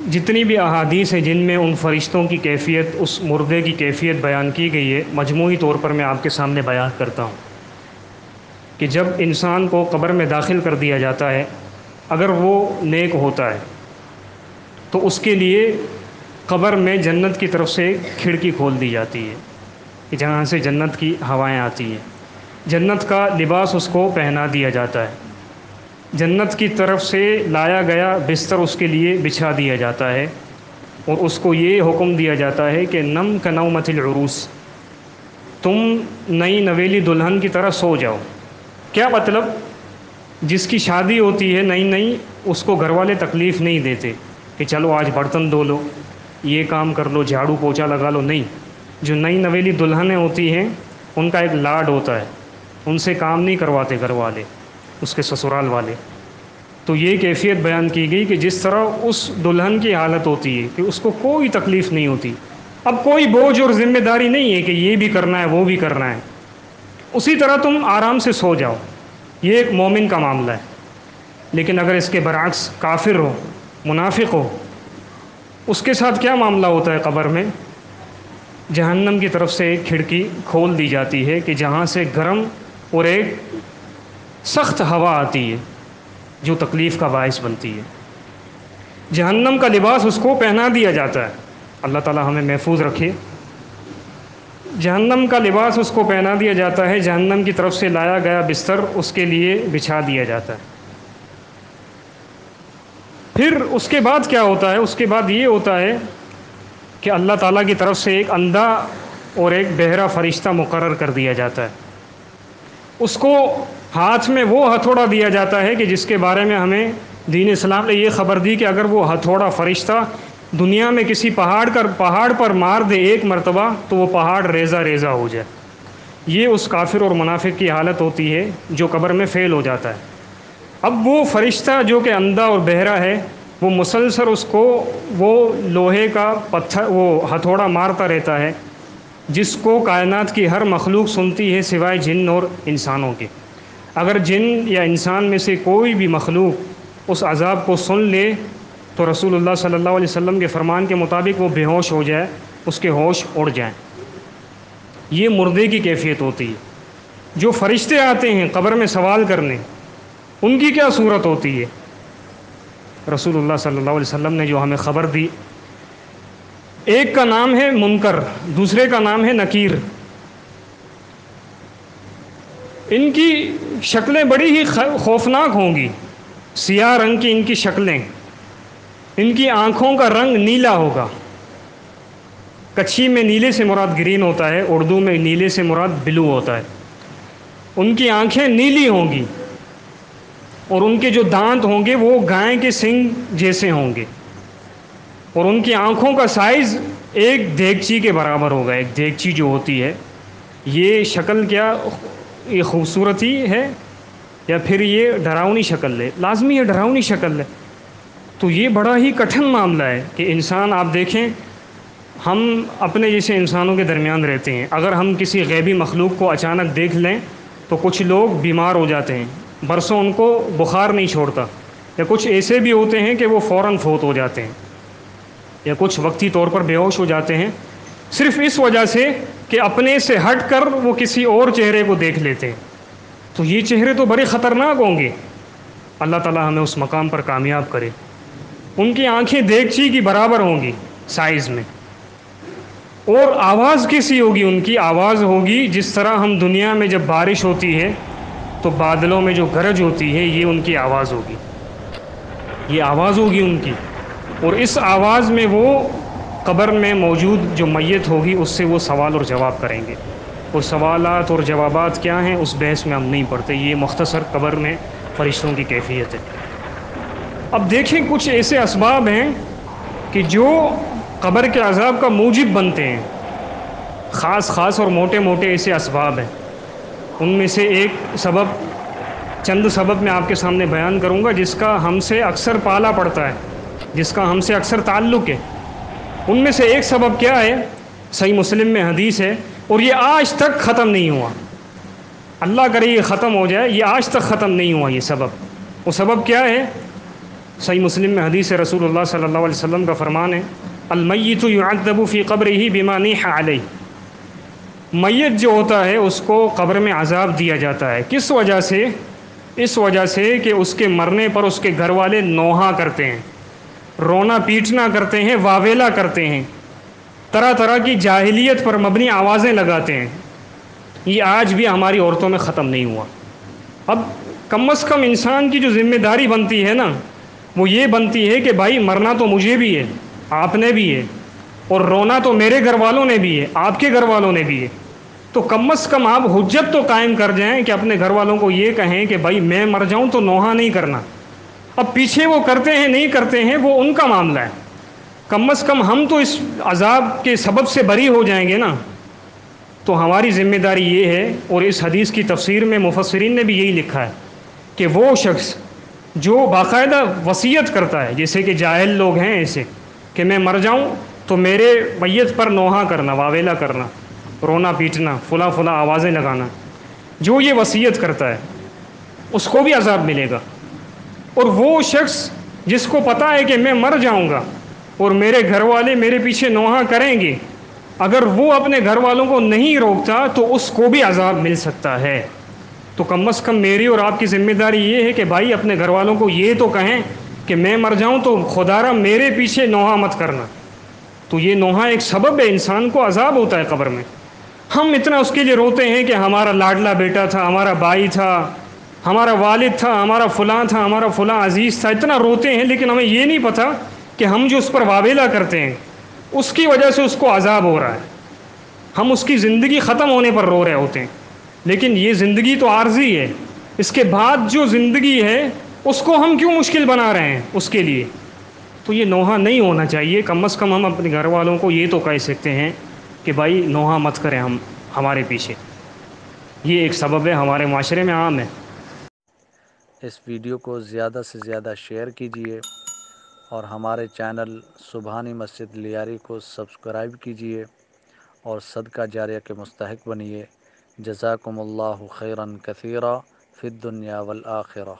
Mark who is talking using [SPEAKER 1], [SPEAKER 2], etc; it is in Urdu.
[SPEAKER 1] جتنی بھی احادیث ہیں جن میں ان فرشتوں کی کیفیت، اس مردے کی کیفیت بیان کی گئی ہے، مجموعی طور پر میں آپ کے سامنے بیان کرتا ہوں کہ جب انسان کو قبر میں داخل کر دیا جاتا ہے، اگر وہ نیک ہوتا ہے تو اس کے لیے قبر میں جنت کی طرف سے کھڑکی کھول دی جاتی ہے کہ جہاں سے جنت کی ہوائیں آتی ہیں، جنت کا لباس اس کو پہنا دیا جاتا ہے، جنت کی طرف سے لایا گیا بستر اس کے لیے بچھا دیا جاتا ہے، اور اس کو یہ حکم دیا جاتا ہے کہ نم کنومۃ العروس، تم نئی نویلی دلہن کی طرح سو جاؤ۔ کیا مطلب؟ جس کی شادی ہوتی ہے نئی نئی، اس کو گھر والے تکلیف نہیں دیتے کہ چلو آج برتن دھو لو، یہ کام کر لو، جھاڑو پوچھا لگا لو، نہیں۔ جو نئی نویلی دلہنیں ہوتی ہیں ان کا ایک لاڈ ہوتا ہے، ان سے کام نہیں کرواتے گھر والے، اس کے سسرال والے۔ تو یہ کیفیت بیان کی گئی کہ جس طرح اس دلہن کی حالت ہوتی ہے کہ اس کو کوئی تکلیف نہیں ہوتی، اب کوئی بوجھ اور ذمہ داری نہیں ہے کہ یہ بھی کرنا ہے وہ بھی کرنا ہے، اسی طرح تم آرام سے سو جاؤ۔ یہ ایک مومن کا معاملہ ہے۔ لیکن اگر اس کے برعکس کافر ہو، منافق ہو، اس کے ساتھ کیا معاملہ ہوتا ہے قبر میں؟ جہنم کی طرف سے ایک کھڑکی کھول دی جاتی ہے کہ جہاں سے گرم اور ایک سخت ہوا آتی ہے جو تکلیف کا باعث بنتی ہے۔ جہنم کا لباس اس کو پہنا دیا جاتا ہے، اللہ تعالی ہمیں محفوظ رکھے۔ جہنم کا لباس اس کو پہنا دیا جاتا ہے، جہنم کی طرف سے لایا گیا بستر اس کے لیے بچھا دیا جاتا ہے۔ پھر اس کے بعد کیا ہوتا ہے؟ اس کے بعد یہ ہوتا ہے کہ اللہ تعالیٰ کی طرف سے ایک اندھا اور ایک بہرا فرشتہ مقرر کر دیا جاتا ہے۔ اس کو ہاتھ میں وہ ہتھوڑا دیا جاتا ہے کہ جس کے بارے میں ہمیں دین اسلام نے یہ خبر دی کہ اگر وہ ہتھوڑا فرشتہ دنیا میں کسی پہاڑ پر مار دے ایک مرتبہ تو وہ پہاڑ ریزہ ریزہ ہو جائے۔ یہ اس کافر اور منافق کی حالت ہوتی ہے جو قبر میں فیل ہو جاتا ہے۔ اب وہ فرشتہ جو کہ اندھا اور بہرا ہے، وہ مسلسل اس کو وہ لوہے کا پتھر، وہ ہتھوڑا مارتا رہتا ہے، جس کو کائنات کی ہر مخلوق سنتی ہے سوائے جن اور انسانوں کے۔ اگر جن یا انسان میں سے کوئی بھی مخلوق اس عذاب کو سن لے تو رسول اللہ صلی اللہ علیہ وسلم کے فرمان کے مطابق وہ بے ہوش ہو جائے، اس کے ہوش اڑ جائیں۔ یہ مردے کی کیفیت ہوتی ہے۔ جو فرشتے آتے ہیں قبر میں سوال کرنے، ان کی کیا صورت ہوتی ہے؟ رسول اللہ صلی اللہ علیہ وسلم نے جو ہمیں خبر دی، ایک کا نام ہے منکر، دوسرے کا نام ہے نکیر۔ ان کی شکلیں بڑی ہی خوفناک ہوں گی، سیاہ رنگ کی ان کی شکلیں، ان کی آنکھوں کا رنگ نیلا ہوگا۔ کچھی میں نیلے سے مراد گرین ہوتا ہے، اردو میں نیلے سے مراد بلو ہوتا ہے۔ ان کی آنکھیں نیلی ہوں گی، اور ان کے جو دانت ہوں گے وہ گائے کے سنگ جیسے ہوں گے، اور ان کی آنکھوں کا سائز ایک دیگچی کے برابر ہوگا۔ ایک دیگچی جو ہوتی ہے، یہ شکل کیا یہ خوبصورتی ہے یا پھر یہ ڈراؤنی شکل ہے؟ لازمی یہ ڈراؤنی شکل ہے۔ تو یہ بڑا ہی کٹھن معاملہ ہے کہ انسان، آپ دیکھیں ہم اپنے جیسے انسانوں کے درمیان رہتے ہیں، اگر ہم کسی غیبی مخلوق کو اچانک دیکھ لیں تو کچھ لوگ بیمار ہو جاتے ہیں، برسوں ان کو بخار نہیں چھوڑتا، یا کچھ ایسے بھی ہوتے ہیں کہ وہ فوراً فوت ہو جاتے ہیں، یا کچھ وقتی طور پر بے ہوش ہو جاتے ہیں، صرف اس وجہ سے کہ اپنے سے ہٹ کر وہ کسی اور چہرے کو دیکھ لیتے ہیں۔ تو یہ چہرے تو بڑے خطرناک ہوں گے۔ اللہ تعالیٰ ہمیں اس مقام پر کامیاب کرے۔ ان کی آنکھیں دیگچی کی برابر ہوں گی سائز میں، اور آواز کیسی ہوگی؟ ان کی آواز ہوگی جس طرح ہم دنیا میں جب بارش ہوتی ہے تو بادلوں میں جو گرج ہوتی ہے، یہ ان کی آواز ہوگی، یہ آواز ہوگی ان کی۔ اور اس آواز میں وہ قبر میں موجود جو میت ہوگی اس سے وہ سوال اور جواب کریں گے۔ وہ سوالات اور جوابات کیا ہیں اس بحث میں ہم نہیں پڑھتے، یہ مختصر قبر میں فرشتوں کی کیفیت ہے۔ اب دیکھیں کچھ ایسے اسباب ہیں کہ جو قبر کے عذاب کا موجب بنتے ہیں، خاص اور موٹے ایسے اسباب ہیں۔ ان میں سے ایک سبب، چند سبب میں آپ کے سامنے بیان کروں گا جس کا ہم سے اکثر پالا پڑتا ہے، جس کا ہم سے اکثر تعلق ہے۔ ان میں سے ایک سبب کیا ہے؟ صحیح مسلم میں حدیث ہے، اور یہ آج تک ختم نہیں ہوا، اللہ کرے یہ ختم ہو جائے، یہ آج تک ختم نہیں ہوا یہ سبب۔ وہ سبب کیا ہے؟ صحیح مسلم میں حدیث رسول اللہ صلی اللہ علیہ وسلم کا فرمان ہے، المیت یعذب فی قبرہ بما نیح علیہ، میت جو ہوتا ہے اس کو قبر میں عذاب دیا جاتا ہے، کس وجہ سے؟ اس وجہ سے کہ اس کے مرنے پر اس کے گھر والے نوحہ کرتے ہیں، رونا پیٹنا کرتے ہیں، واویلا کرتے ہیں، طرح طرح کی جاہلیت پر مبنی آوازیں لگاتے ہیں۔ یہ آج بھی ہماری عورتوں میں ختم نہیں ہوا۔ اب کم از کم انسان کی جو ذمہ داری بنتی ہے نا، وہ یہ بنتی ہے کہ بھائی مرنا تو مجھے بھی ہے، آپ نے بھی ہے، اور رونا تو میرے گھر والوں نے بھی ہے، آپ کے گھر والوں نے بھی ہے۔ تو کم از کم آپ حجت تو قائم کر جائیں کہ اپنے گھر والوں کو یہ کہیں کہ بھائی میں مر جاؤں تو نوحہ نہیں کرنا۔ اب پیچھے وہ کرتے ہیں نہیں کرتے ہیں وہ ان کا معاملہ ہے، کم از کم ہم تو اس عذاب کے سبب سے بری ہو جائیں گے نا۔ تو ہماری ذمہ داری یہ ہے، اور اس حدیث کی تفسیر میں مفسرین نے بھی یہی لکھا ہے کہ وہ شخص جو باقاعدہ وصیت کرتا ہے، جیسے کہ جاہل لوگ ہیں ایسے کہ میں مر جاؤں تو میرے میت پر نوحہ کرنا، واویلا کرنا، رونا پیٹنا، فلاں فلاں آوازیں لگانا، جو یہ وصیت کرتا ہے اس کو بھی عذاب ملے گا۔ اور وہ شخص جس کو پتہ ہے کہ میں مر جاؤں گا اور میرے گھر والے میرے پیچھے نوحہ کریں گے، اگر وہ اپنے گھر والوں کو نہیں روکتا تو اس کو بھی عذاب مل سکتا ہے۔ تو کم از کم میری اور آپ کی ذمہ داری یہ ہے کہ بھائی اپنے گھر والوں کو یہ تو کہیں کہ میں مر جاؤں تو خدا را میرے پیچھے نوحہ مت کرنا۔ تو یہ نوحہ ایک سبب ہے، انسان کو عذاب ہوتا ہے قبر میں۔ ہم اتنا اس کے لیے روتے ہیں کہ ہمارا لاڈلا بیٹا تھا، ہمارا بھائی تھا، ہمارا والد تھا، ہمارا فلاں تھا، ہمارا فلاں عزیز تھا، اتنا روتے ہیں، لیکن ہمیں یہ نہیں پتہ کہ ہم جو اس پر واویلا کرتے ہیں اس کی وجہ سے اس کو عذاب ہو رہا ہے۔ ہم اس کی زندگی ختم ہونے پر رو رہے ہوتے ہیں، لیکن یہ زندگی تو عارضی ہے، اس کے بعد جو زندگی ہے اس کو ہم کیوں مشکل بنا رہے ہیں اس کے لیے؟ تو یہ نوحہ نہیں ہونا چاہیے۔ کم از کم ہم اپنے گھر والوں کو یہ تو کہہ سکتے ہیں کہ بھائی نوحہ مت کریں ہمارے پیچھے۔ یہ ایک سبب ہے، ہمارے معاشرے میں عام ہے۔
[SPEAKER 2] اس ویڈیو کو زیادہ سے زیادہ شیئر کیجیے اور ہمارے چینل سبحانی مسجد لیاری کو سبسکرائب کیجیے اور صدقہ جاریہ کے مستحق بنیے۔ جزاکم اللہ خیرا کثیرا فی الدنیا والآخرہ۔